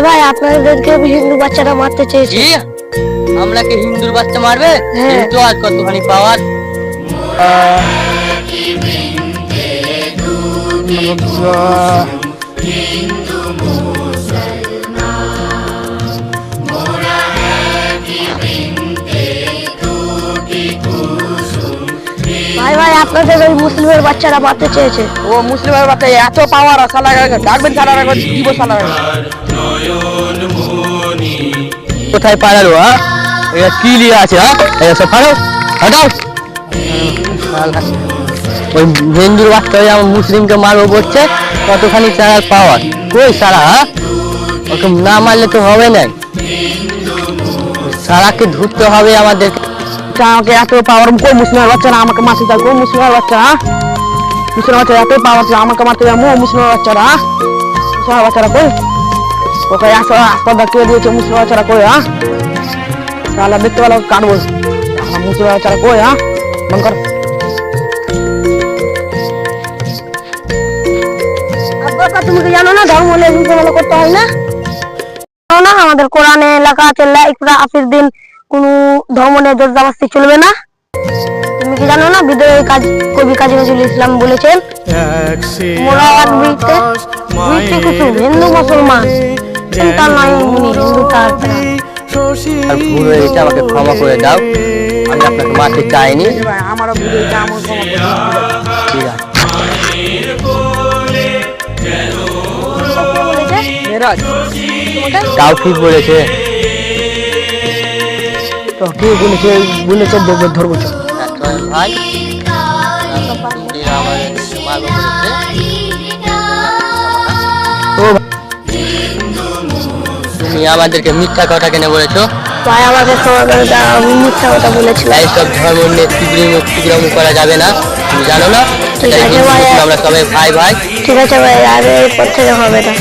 ভাই আপনাদেরকে হিন্দু বাচ্চারা মারতে চেয়েছে। কি আমরা কি হিন্দুর বাচ্চা মারবে? তো আর কতখানি পাওয়ার। ভাই ভাই আপনাদের ওই মুসলিমের বাচ্চারা মারতে চেয়েছে। ও মুসলিমের বাচ্চা এত পাওয়ার সালা ডাকবেন সালা দিব সালা। কোথায় পালালো? হ্যাঁ এটা কি লিয়ে আছে? হ্যাঁ সব পারো হটাও। ওই হিন্দুর বাচ্চা আমার মুসলিমকে মারবো বলছে, কতখানি চালার পাওয়ার কই সারা? ওকে না মারলে তো হবে না, সারাকে ধরতে হবে আমাদেরকে। আমাকে এত পাওয়ার কই মুসলিমের বাচ্চারা আমাকে মারতে চায়? কই মুসলিমের বাচ্চারা? মুসলিমের বাচ্চারা এত পাওয়ার আমাকে মারতে যায়? মুসলিমের বাচ্চারা, মুসলিমের বাচ্চারা কই? ওকে হাসপাতাল কে দিয়েছে? মুসলিমের বাচ্চারা কই? হ্যাঁ তাহলে দেখতে পেলে কাটবো। মুসলিমের বাচ্চারা কই? হ্যাঁ মন কর। তুমি কি জানো না ধর্ম নিয়ে ঝামেলা করতে হয় না? জানো না আমাদের কোরআনে লেখা আছে ইকরা আফির দিন কোন ধর্ম নিয়ে জোর জবরদস্তি চলবে না। তুমি কি জানো না বিদ্রোহী কবি কাজী নজরুল ইসলাম বলেছেন মোরা এক বৃত্তে কুসুম হিন্দু মুসলমান চিন্তা নয় মুনি হিন্দু তার আর ভুল হয়ে গেছে, আমাকে ক্ষমা করে দাও। আমি আপনাকে মারতে চাইনি। আমারও ভুল হয়েছে, আমার ক্ষমা করে দাও। ঠিক আছে। তাও ঠিক বলেছে। তো কি বলেছে? বলেছে দেখবে ধরবো ভাই তুমি আমাদেরকে মিথ্যা কথা কেন বলেছো? ভাই আমাকে মিথ্যা কথা বলেছিল। এইসব ধর্ম নিয়ে তীব্র করা যাবে না, তুমি জানো না? ঠিক আছে ভাই, আমরা সবাই ভাই ভাই। ঠিক আছে ভাই, আর এরপর থেকে হবে না।